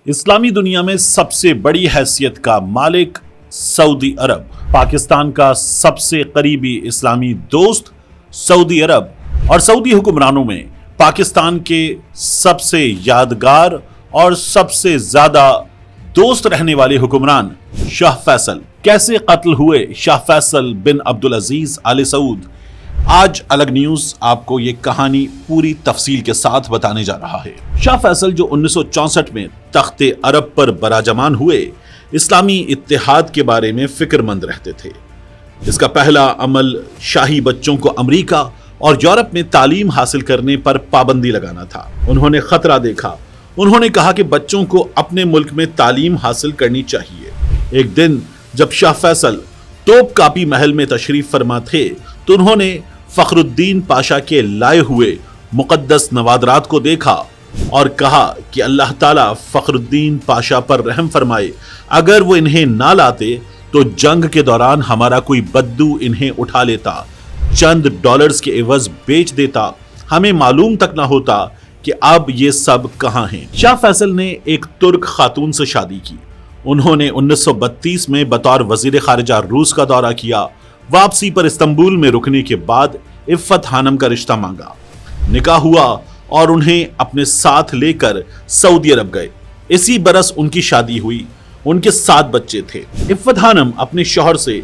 इस्लामी दुनिया में सबसे बड़ी हैसियत का मालिक सऊदी अरब, पाकिस्तान का सबसे करीबी इस्लामी दोस्त सऊदी अरब और सऊदी हुक्मरानों में पाकिस्तान के सबसे यादगार और सबसे ज्यादा दोस्त रहने वाले हुक्मरान शाह फैसल। कैसे कत्ल हुए शाह फैसल बिन अब्दुल अजीज आले सऊद, आज अलग न्यूज आपको ये कहानी पूरी तफसील के साथ बताने जा रहा है। शाह फैसल जो 1964 में तख्ते अरब पर बराजमान हुए, इस्लामी इत्तेहाद के बारे में फिक्रमंद रहते थे। इसका पहला अमल शाही बच्चों को अमेरिका और यूरोप में तालीम हासिल करने पर पाबंदी लगाना था। उन्होंने खतरा देखा। उन्होंने कहा कि बच्चों को अपने मुल्क में तालीम हासिल करनी चाहिए। एक दिन जब शाह फैसल तोप कापी महल में तशरीफ फरमा थे तो उन्होंने फखरुद्दीन पाशा के लाए हुए मुकद्दस नवादरात को देखा और कहा कि अल्लाह ताला फखरुद्दीन पाशा पर रहम फरमाए, अगर वो इन्हें ना लाते तो जंग के दौरान हमारा कोई बद्दू इन्हें उठा लेता, चंद डॉलर्स के एवज बेच देता, हमें मालूम तक ना होता कि अब ये सब कहां हैं। शाह फैसल ने एक तुर्क खातून से शादी की। उन्होंने 1932 में बतौर वजीर खारिजा रूस का दौरा किया। वापसी पर इस्तांबुल में रुकने के बाद इफ़्फ़त हानम का रिश्ता मांगा, निकाह हुआ और उन्हें अपने साथ लेकर सऊदी अरब गए। इसी बरस उनकी शादी हुई। उनके 7 बच्चे थे। इफ़्फ़त हानम अपने शौहर से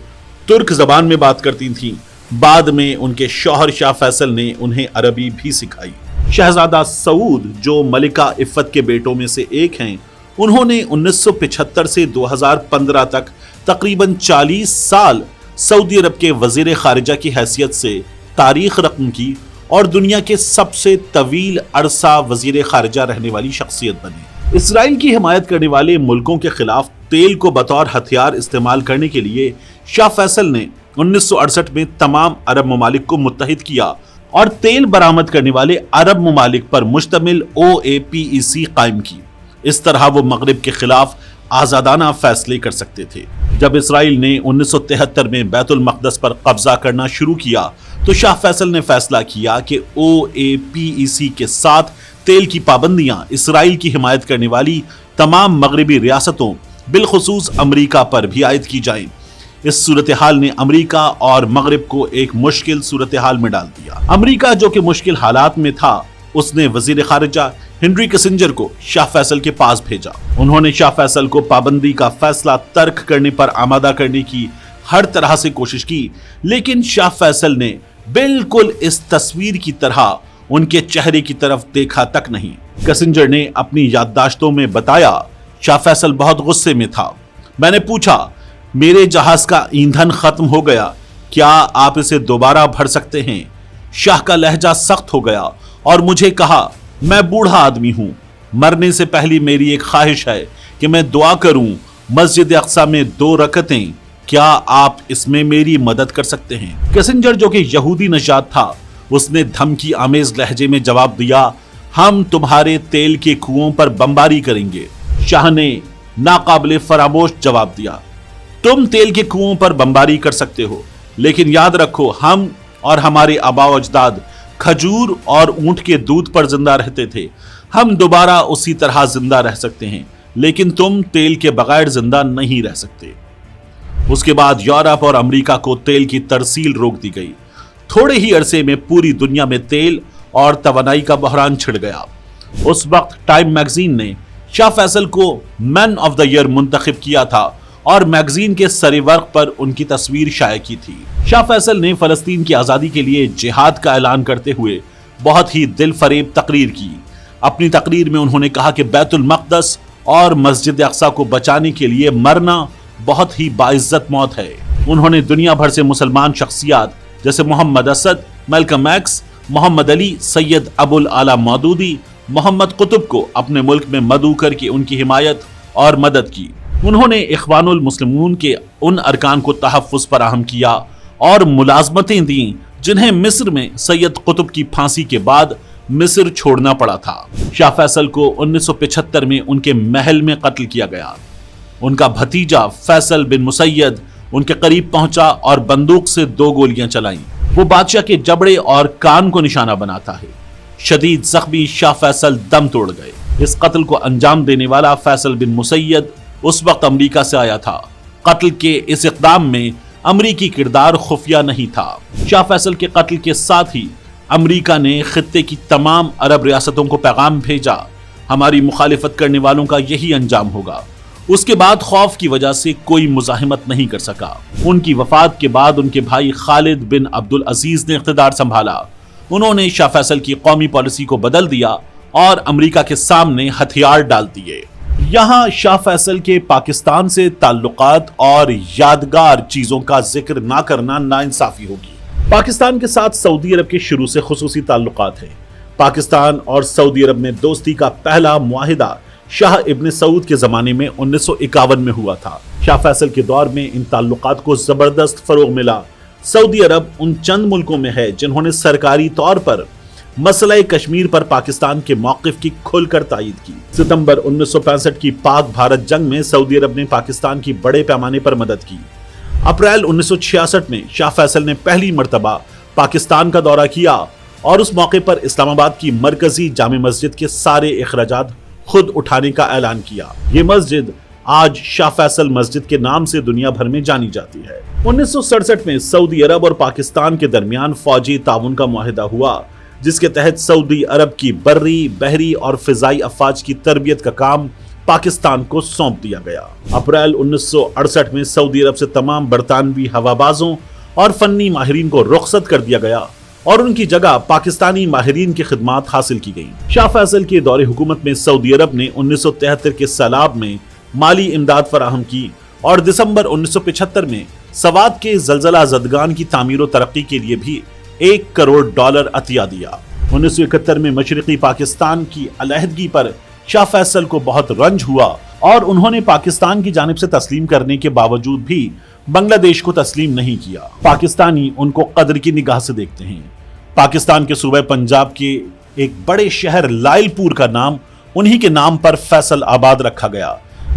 तुर्क जबान में बात करती थीं। बाद में उनके शौहर शाह फैसल ने उन्हें अरबी भी सिखाई। शहजादा सऊद जो मलिका इफ़्फ़त के बेटों में से एक हैं, उन्होंने 1975 से 2015 तक तकरीबन 40 साल सऊदी अरब के वजीर खारिजा की हैसियत से तारीख रकम की और दुनिया के सबसे तवील अरसा वजीर खारिजा रहने वाली शख्सियत बने। इसराइल की हिमायत करने वाले मुल्कों के खिलाफ तेल को बतौर हथियार इस्तेमाल करने के लिए शाह फैसल ने 1968 में तमाम अरब ममालिक को मुत्तहिद किया और तेल बरामद करने वाले अरब ममालिक पर मुश्तमिल OAPEC कायम की। इस तरह वो मगरिब के खिलाफ आजादाना फैसले कर सकते थे। जब इसराइल ने 1973 में बैतुल मक़दस पर कब्जा करना शुरू किया तो शाह फैसल ने फैसला किया कि OAPEC के साथ तेल की पाबंदियां इसराइल की हिमायत करने वाली तमाम मगरिबी रियासतों बिलखुसूस अमेरिका पर भी आयद की जाएं। इस सूरत हाल ने अमेरिका और मगरिब को एक मुश्किल सूरत हाल में डाल दिया। अमेरिका जो कि मुश्किल हालात में था, उसने वजीर खारिजा हेनरी किसिंजर को शाह फैसल के पास भेजा। उन्होंने शाह फैसल को पाबंदी का फैसला तर्क करने पर आमादा करने की हर तरह से कोशिश की, लेकिन शाह फैसल ने बिल्कुल इस तस्वीर की तरह उनके चेहरे की तरफ देखा तक नहीं। किसिंजर ने अपनी याददाश्तों में बताया, शाह फैसल बहुत गुस्से में था। मैंने पूछा, मेरे जहाज का ईंधन खत्म हो गया, क्या आप इसे दोबारा भर सकते हैं? शाह का लहजा सख्त हो गया और मुझे कहा, मैं बूढ़ा आदमी हूं, मरने से पहले मेरी एक ख्वाहिश है कि मैं दुआ करूं मस्जिद अक्सा में 2 रकअतें, क्या आप इसमें मेरी मदद कर सकते हैं? किसिंजर जो कि यहूदी नजात था, उसने धमकी आमेज लहजे में जवाब दिया, हम तुम्हारे तेल के कुओं पर बमबारी करेंगे। शाह ने नाकाबिले फरामोश जवाब दिया, तुम तेल के कुओं पर बमबारी कर सकते हो, लेकिन याद रखो हम और हमारे आबाओ अजदाद खजूर और ऊंट के दूध पर जिंदा रहते थे। हम दोबारा उसी तरह जिंदा रह सकते हैं, लेकिन तुम तेल के बगैर जिंदा नहीं रह सकते। उसके बाद यूरोप और अमेरिका को तेल की तरसील रोक दी गई। थोड़े ही अरसे में पूरी दुनिया में तेल और तवानाई का बहरान छिड़ गया। उस वक्त टाइम मैगजीन ने शाह फैसल को मैन ऑफ द ईयर मुंतखब किया था और मैगजीन के सरे वर्क पर उनकी तस्वीर शाया की थी। शाह फैसल ने फलस्तीन की आज़ादी के लिए जिहाद का ऐलान करते हुए बहुत ही दिल फरेब तकरीर की। अपनी तकरीर में उन्होंने कहा कि बैतुल मक़दस और मस्जिद अक्सा को बचाने के लिए मरना बहुत ही बाइज्जत मौत है। उन्होंने दुनिया भर से मुसलमान शख्सियात जैसे मोहम्मद असद, मलकम एक्स, मोहम्मद अली, सैयद अबुल आला मौदूदी, मोहम्मद कुतुब को अपने मुल्क में मदऊ करके उनकी हिमायत और मदद की। उन्होंने इख्वानुल मुस्लिमून के उन अरकान को तहफ़्फ़ुज़ फराहम किया और मुलाज़मतें दी जिन्हें मिस्र में सैयद कुतुब की फांसी के बाद मिस्र छोड़ना पड़ा था। शाह फैसल को 1975 में उनके महल में कत्ल किया गया। उनका भतीजा फैसल बिन मुसैयद उनके करीब पहुंचा और बंदूक से 2 गोलियां चलाईं। वो बादशाह के जबड़े और कान को निशाना बनाता है। शदीद जख्मी शाह फैसल दम तोड़ गए। اس قتل کو انجام دینے والا فیصل بن مسید اس وقت امریکہ سے آیا تھا۔ قتل کے اس اقدام میں امریکی کردار خفیہ نہیں تھا۔ شاہ فیصل کے قتل کے ساتھ ہی امریکہ نے خطے کی تمام عرب ریاستوں کو پیغام بھیجا، ہماری مخالفت کرنے والوں کا یہی انجام ہوگا۔ اس کے بعد خوف کی وجہ سے کوئی مزاحمت نہیں کر سکا۔ ان کی وفات کے بعد ان کے بھائی خالد بن عبد العزیز نے اقتدار سنبھالا۔ انہوں نے شاہ فیصل کی قومی پالیسی کو بدل دیا اور امریکہ کے سامنے ہتھیار ڈال دیے۔ یہاں شاہ فیصل کے پاکستان سے تعلقات اور یادگار چیزوں کا ذکر نہ کرنا ناانصافی ہوگی۔ پاکستان کے ساتھ سعودی عرب کے شروع سے خصوصی تعلقات ہیں۔ پاکستان اور سعودی عرب میں دوستی کا پہلا معاہدہ شاہ ابن سعود کے زمانے میں 1951 میں ہوا تھا۔ شاہ فیصل کے دور میں ان تعلقات کو زبردست فروغ ملا۔ سعودی عرب ان چند ملکوں میں ہے جنہوں نے سرکاری طور پر مسئلہ کشمیر پر پاکستان کے موقف کی کھل کر تائید کی۔ ستمبر 1965 کی پاک بھارت جنگ میں سعودی عرب نے پاکستان کی بڑے پیمانے پر مدد کی۔ اپریل 1966 میں شاہ فیصل نے پہلی مرتبہ پاکستان کا دورہ کیا اور اس موقع پر اسلام آباد کی مرکزی جامع مسجد کے سارے اخراجات خود اٹھانے کا اعلان کیا۔ یہ مسجد آج شاہ فیصل مسجد کے نام سے دنیا بھر میں جانی جاتی ہے۔ 1967 میں سعودی عرب اور پاکستان کے درمیان فوجی تعاون کا معاہدہ ہوا، جس کے تحت سعودی عرب کی بری، بحری اور فضائی افواج کی تربیت کا کام پاکستان کو سونپ دیا گیا۔ اپریل 1968 میں سعودی عرب سے تمام برطانوی ہوابازوں اور فنی ماہرین کو رخصت کر دیا گیا اور ان کی جگہ پاکستانی ماہرین کی خدمات حاصل کی گئیں۔ شاہ فیصل کے دور حکومت میں سعودی عرب نے 1973 کے سیلاب میں مالی امداد فراہم کی اور دسمبر 1975 میں سوات کے زلزلہ زدگان کی تعمیر و ترقی کے لیے بھی $1 کروڑ عطیہ دیا۔ 1971 میں مشرقی پاکستان کی علیحدگی پر شاہ فیصل کو بہت رنج ہوا اور انہوں نے پاکستان کی جانب سے تسلیم کرنے کے باوجود بھی بنگلہ دیش کو تسلیم نہیں کیا۔ پاکستانی ان کو قدر کی نگاہ سے دیکھتے ہیں۔ پاکستان کے صوبہ پنجاب کے ایک بڑے شہر لائل پور کا نام انہی کے نام پر فیصل آباد رکھا گیا،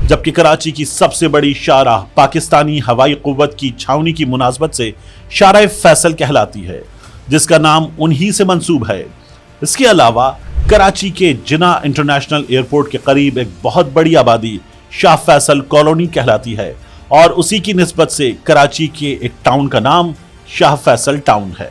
جبکہ کراچی کی سب سے بڑی شاہراہ پاکستانی ہوائی قوت کی چھاونی کی مناسبت سے شارع فیصل کہلاتی ہے، جس کا نام انہی سے منسوب ہے۔ اس کے علاوہ کراچی کے جناح انٹرنیشنل ایئرپورٹ کے قریب ایک بہت بڑی آبادی شاہ فیصل کالونی کہلاتی ہے اور اسی کی نسبت سے کراچی کے ایک ٹاؤن کا نام شاہ فیصل ٹاؤن ہے۔